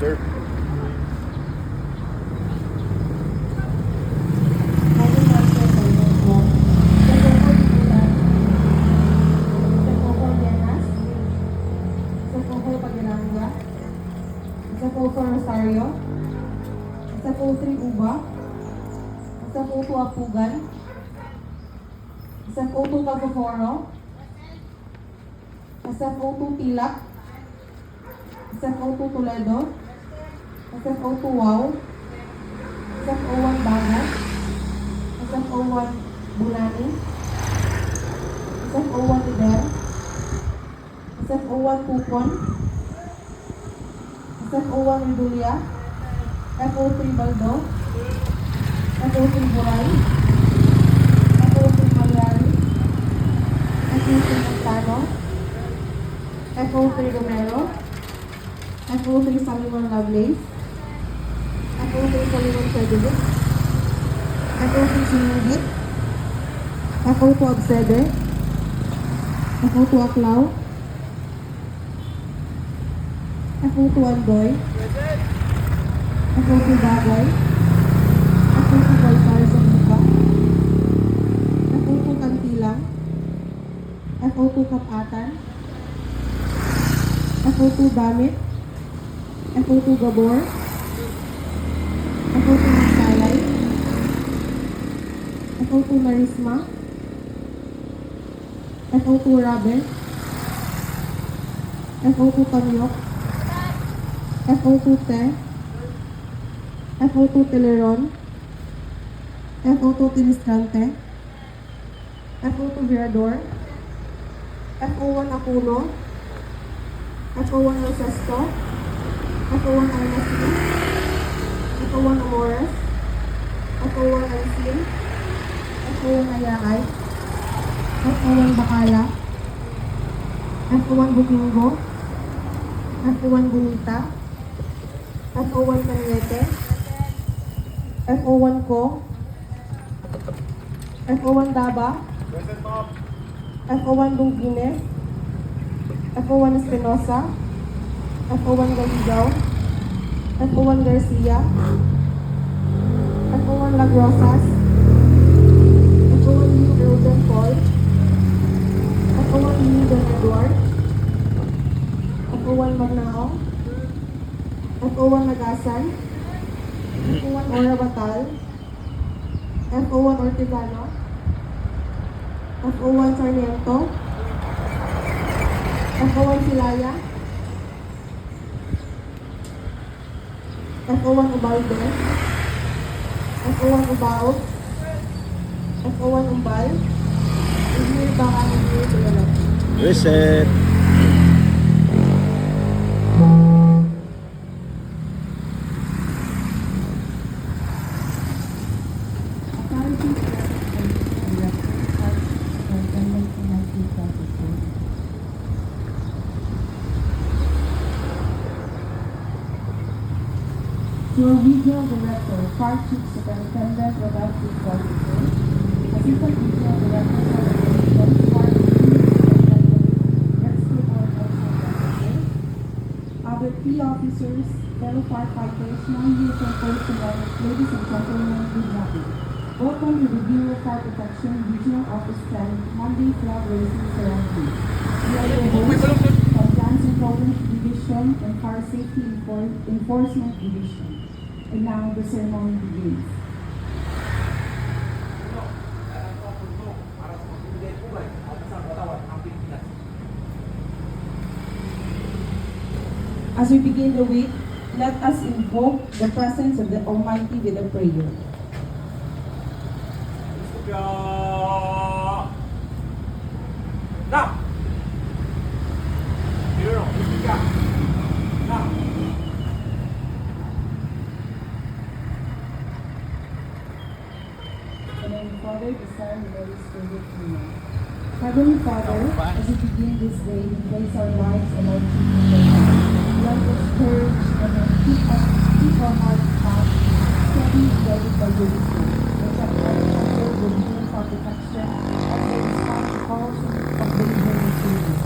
sir. Isa po sa Rosario, isa po 3 Uba, isa po 2 Apugan, isa po 2 Cagoforo, isa po 2 Tilak, isa po 2 Toledo, isa po 2 Wow, isa po 1 Bagat, isa po 1 Bulani, isa po 1 Iber, isa po 1 Pupon, FO1 Redulia, FO3 Baldo, FO3 Buray, FO3 Malyari, FO3 Montano, FO3 Romero, FO3 Salimon Lovelace, FO3 Salimon Cedric, FO3 Sinugit, FO2 Absede, FO2 Aklaw, FO2 Andoy, FO2 Bagay, FO2 Baltar sa Muka, FO2 Kantilang, FO2 Kapatan, FO2 Damit, FO2 Gabor, FO2 Magsalay, FO2 Marisma, FO2 Raben, FO2 Kanyok, FO2 Te, FO2 Teleron, FO2 Tinistrante, FO2 Virador, FO1 Apuno, FO1 Rosesto, FO1 Arnasio, FO1 Amores, FO1 Alisin, FO1 Ayakay, FO1 Bacala, FO1 Bukingo, FO1 Bunita, FO1 Caniete, FO1 Ko, FO1 Daba, FO1 Dungines, FO1 Espinosa, FO1 Galigaw, FO1 Garcia, FO1 Lagrosas, FO1 New Eldon Paul, FO1 New Don Edward, FO1 Magnao, FO1 Nagasan, FO1 Ora Batal, FO1 Ortigano, FO1 Sarmiento, FO1 Silaya, FO1 Ubalde, FO1 Ubaog, FO1 Umbal, Engineer Bakan, Engineer Tulalo. Reset. Your Regional Director, Fire Chief Superintendent Rodolfo Quality, Assistant Regional Director, Fire Chief Superintendent, Rescue Organization, other key officers, fellow firefighters, non-vehicle personnel, ladies and gentlemen, good morning. Welcome to the Bureau of Fire Protection Regional Office 10 Monday Flag Racing Ceremony. We are your hosts from Plans and Programs Division and Fire Safety Enforcement Division. And now the ceremony begins. As we begin the week, let us invoke the presence of the Almighty with a prayer. Father, the Son, and the Holy Spirit, amen. Heavenly Father, as we begin this day, we place our lives and our children in your hands. Grant us courage and keep our hearts calm, steady and guided by your wisdom. Protect our children with uniform protection as they respond to calls of delivering children.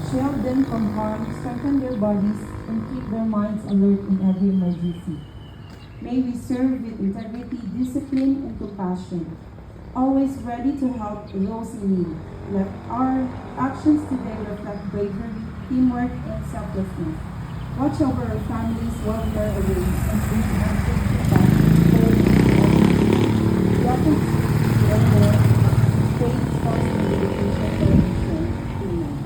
Shield them from harm, strengthen their bodies, and keep their minds alert in every emergency. May we serve with integrity, discipline, and compassion, always ready to help those in need. Let our actions today reflect bravery, teamwork, and selflessness. Watch over our families while we are away, and bring them safely back home. Welcome to your Lord, faith, trust, and dedication to our mission. Amen.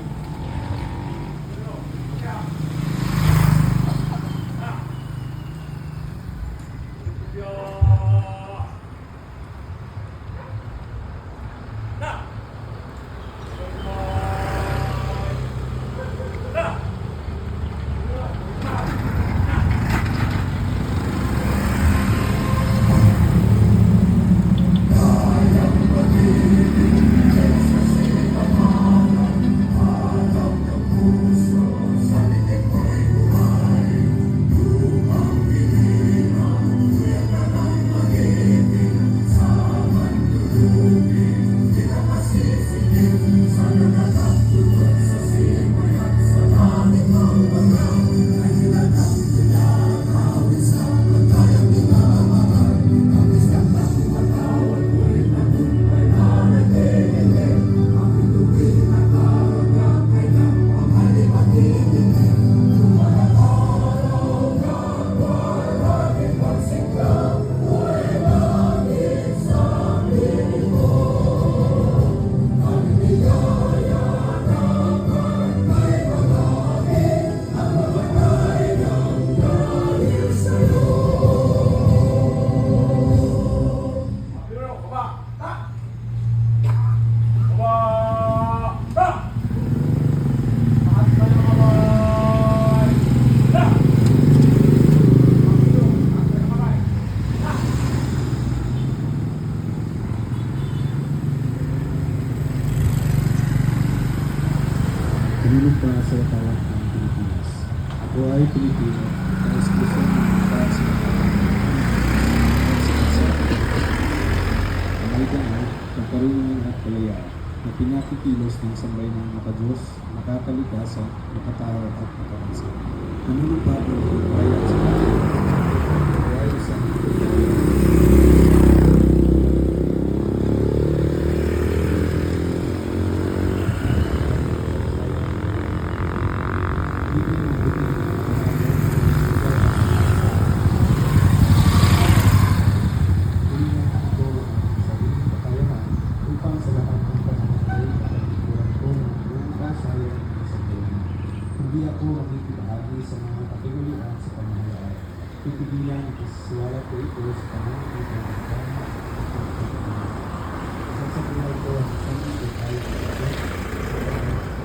Pinulong para sa watawat ng Pilipinas. Ako ay Pilipino, nais gusto ng para sa may ganay, pagkarunungan at kalayaan na pinakikilos ng sambayanang makadiyos, makakalikasan, makatao at makabansa. Nanunumpa ng bayan sa atin, ay isang hindi ako makikibahagi sa mga katigulian sa pamahalaan. Pipigilan at iswala ko ito sa pamamagitan ng tama at pagkakas. Isang sa buhay ko ang isang tayo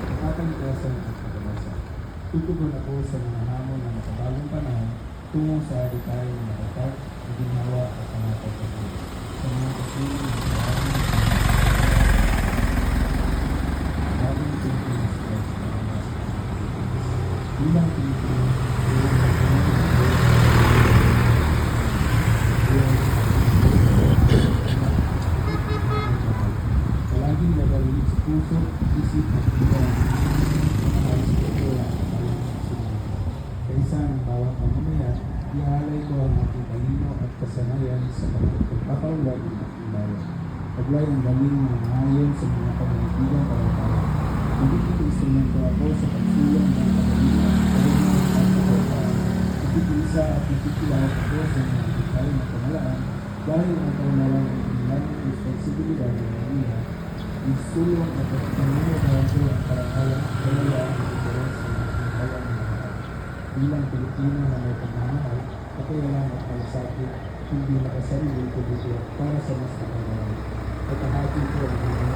makakalikasan at makabasa. Tutugon ako sa mga hamon ng makabalang panahon tungo sa adikay ng matatag, ginawa at mga pagkakas. Sa mga kasunod ng maraming Pilipinas bilang Pilipino, palaging nagawin sa puso, isip at buwan ang ayos ko wala sa kayang sunod. Kaysa ng bawat mamamayan, ihalay ko ang aking talino at kasanayan sa pagpapaunlad ng aking bayan. Paglay ang galing ng ayon sa mga pamilipigang kalatayan. Nagiging instrumento ako sa pagsulong ng pagkakas. Nagkikisa at nagkikilala ako sa mga detail na pamalaan dahil ang kaunawan ay inilang responsibilidad ng mga isulong at pagkakas ko ang karangalan at kalayaan ng interes ng aking bayan ng mga bilang Pilipino na may pagmamahal, kakayalan at malasakit, hindi makasarili kundi para sa mas nakagawa. At ahati ko ang mga